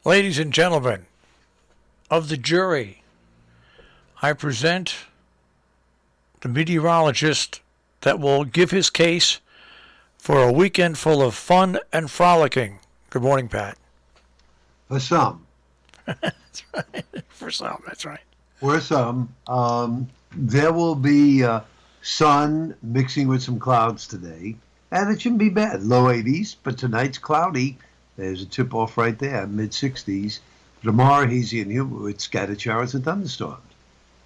Ladies and gentlemen of the jury, I present the meteorologist that will give his case for a weekend full of fun and frolicking. Good morning, Pat. For some. That's right. For some, that's right. For some. There will be sun mixing with some clouds today, and it shouldn't be bad. Low 80s, but tonight's cloudy. There's a tip-off right there, mid-60s. Tomorrow, hazy and humid with scattered showers and thunderstorms.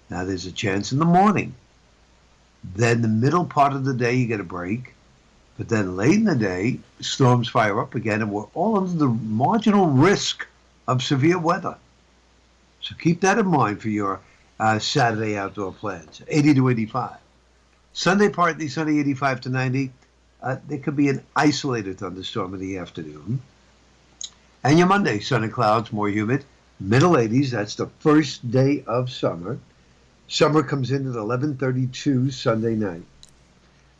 Now, there's a chance in the morning. Then the middle part of the day, you get a break. But then late in the day, storms fire up again, and we're all under the marginal risk of severe weather. So keep that in mind for your Saturday outdoor plans. 80 to 85. Sunday, partly sunny, 85 to 90. There could be an isolated thunderstorm in the afternoon. And your Monday, sun and clouds, more humid, middle 80s. That's the first day of summer. Summer comes in at 11:32 Sunday night.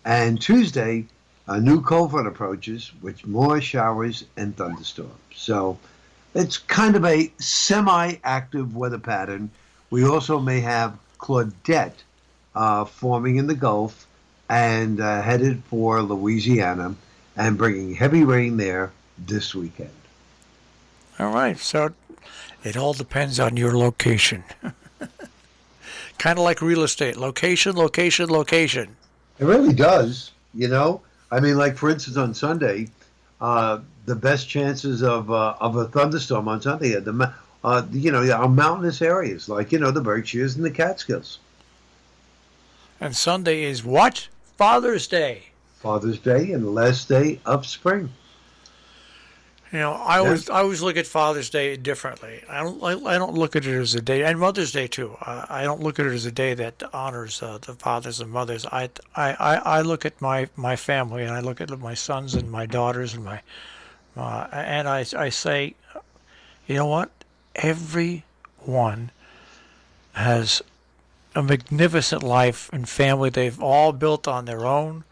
And Tuesday, a new cold front approaches with more showers and thunderstorms. So it's kind of a semi-active weather pattern. We also may have Claudette forming in the Gulf and headed for Louisiana and bringing heavy rain there this weekend. All right, so it all depends on your location. Kind of like real estate. Location, location, location. It really does, you know. I mean, like, for instance, on Sunday, the best chances of a thunderstorm on Sunday are our mountainous areas, like, the Berkshires and the Catskills. And Sunday is what? Father's Day. Father's Day and the last day of spring. I always look at Father's Day differently. I don't look at it as a day, and Mother's Day too. I don't look at it as a day that honors the fathers and mothers. I look at my family, and I look at my sons and my daughters and and I say, you know what? Everyone has a magnificent life and family they've all built on their own.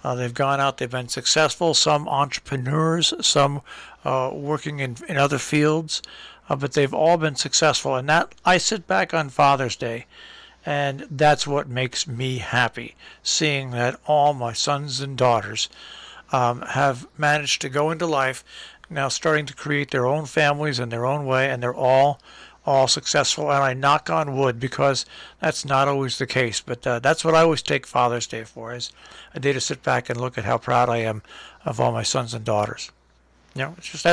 They've gone out, they've been successful, some entrepreneurs, some working in other fields, but they've all been successful. And that I sit back on Father's Day, and that's what makes me happy, seeing that all my sons and daughters have managed to go into life, now starting to create their own families in their own way, and they're all successful. And I knock on wood because that's not always the case. But that's what I always take Father's Day for, is a day to sit back and look at how proud I am of all my sons and daughters. It's just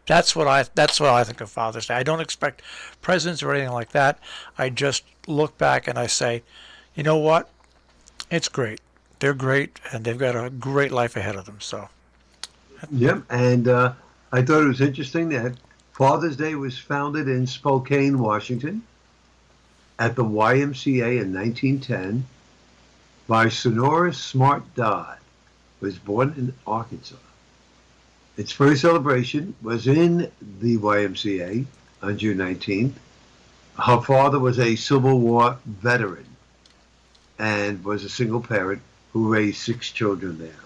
that's what I think of Father's Day. I don't expect presents or anything like that. I just look back and I say, you know what? It's great. They're great, and they've got a great life ahead of them. So. Yep, and I thought it was interesting that Father's Day was founded in Spokane, Washington, at the YMCA in 1910 by Sonora Smart Dodd, who was born in Arkansas. Its first celebration was in the YMCA on June 19th. Her father was a Civil War veteran and was a single parent who raised 6 children there.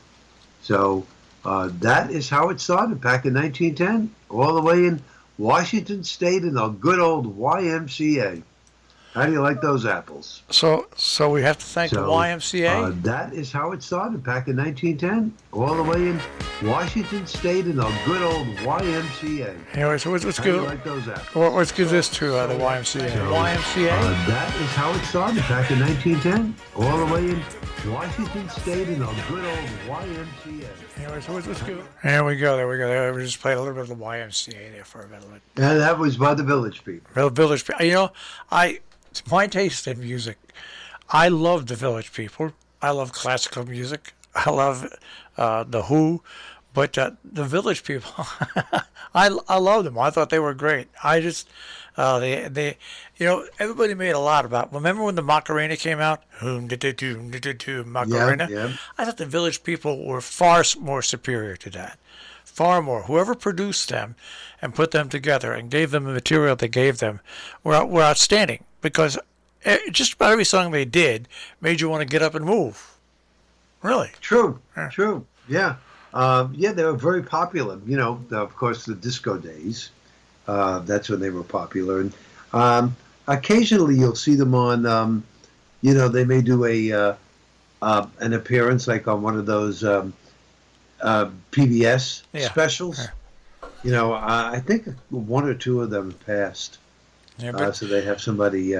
So that is how it started back in 1910, all the way in Washington State in the good old YMCA. How do you like those apples? So we have to thank the YMCA? That is how it started back in 1910, all the way in Washington State in the good old YMCA. Anyway, so let's How do you like those apples? Well, let's give this to the YMCA. YMCA? That is how it started back in 1910, all the way in Washington State in the good old YMCA. Anyway, so let's go. There we go. We just played a little bit of the YMCA there for a minute. And that was by the Village People. The Village People. It's my taste in music. I love the Village People. I love classical music. I love the Who, but the Village People, I love them. I thought they were great. I just everybody made a lot about. Remember when the Macarena came out? Macarena. Yeah. I thought the Village People were far more superior to that. Far more. Whoever produced them and put them together and gave them the material they gave them were outstanding, because just about every song they did made you want to get up and move. Really? True. Yeah. They were very popular. Of course, the disco days. That's when they were popular. And occasionally you'll see them on, they may do an appearance like on one of those PBS Yeah. specials. Yeah. I think one or two of them passed. Yeah, but So they have somebody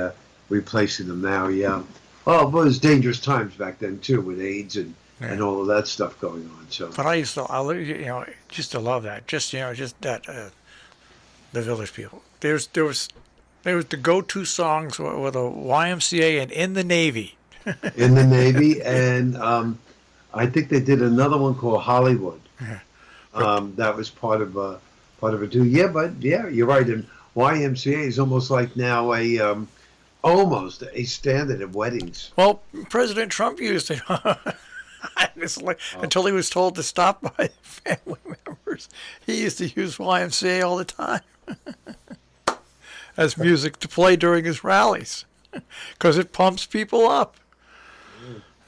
replacing them now. Yeah. Oh, but it was dangerous times back then too, with AIDS yeah. and all of that stuff going on. So But just to love that. Just that the Village People. There was the go-to songs with a YMCA and In the Navy. in the Navy, and I think they did another one called Hollywood. Yeah. That was part of it too. Yeah, but yeah, you're right. And YMCA is almost like now almost a standard at weddings. Well, President Trump used it. It's like, until he was told to stop by family members. He used to use YMCA all the time as music to play during his rallies because it pumps people up.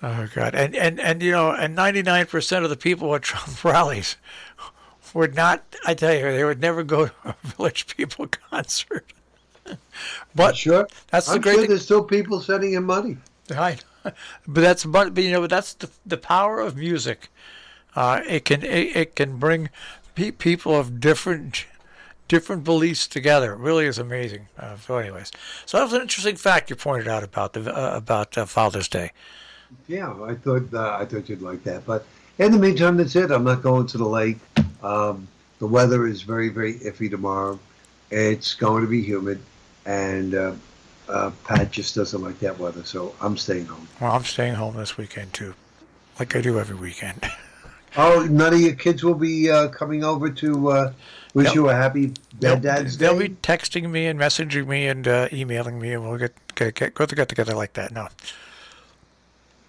Oh God! And 99% of the people at Trump rallies would not. I tell you, they would never go to a Village People concert. But Sure, that's the I'm great sure thing. there's still people sending him money. Right. But that's the power of music. It can bring people of different beliefs together. It really is amazing. So, anyways, so that was an interesting fact you pointed out about Father's Day. Yeah, I thought you'd like that. But in the meantime, that's it. I'm not going to the lake. The weather is very, very iffy tomorrow. It's going to be humid, and Pat just doesn't like that weather, so I'm staying home. Well, I'm staying home this weekend too, like I do every weekend. Oh, none of your kids will be coming over to wish They'll- you a happy Dad's They'll Day? be texting me and messaging me and emailing me, and we'll get together like that. No,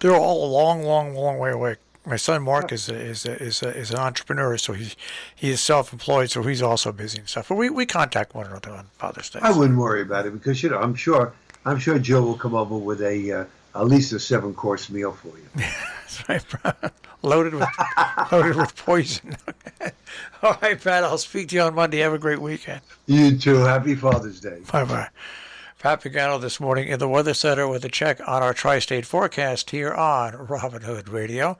they're all a long, long, long way away. My son Mark is an entrepreneur, so he is self-employed, so he's also busy and stuff. But we contact one another on Father's Day. I wouldn't worry about it because I'm sure Joe will come over with at least a 7-course meal for you. That's right, loaded with poison. All right, Pat. I'll speak to you on Monday. Have a great weekend. You too. Happy Father's Day. Bye bye. Pat Pagano this morning in the Weather Center with a check on our tri-state forecast here on Robin Hood Radio.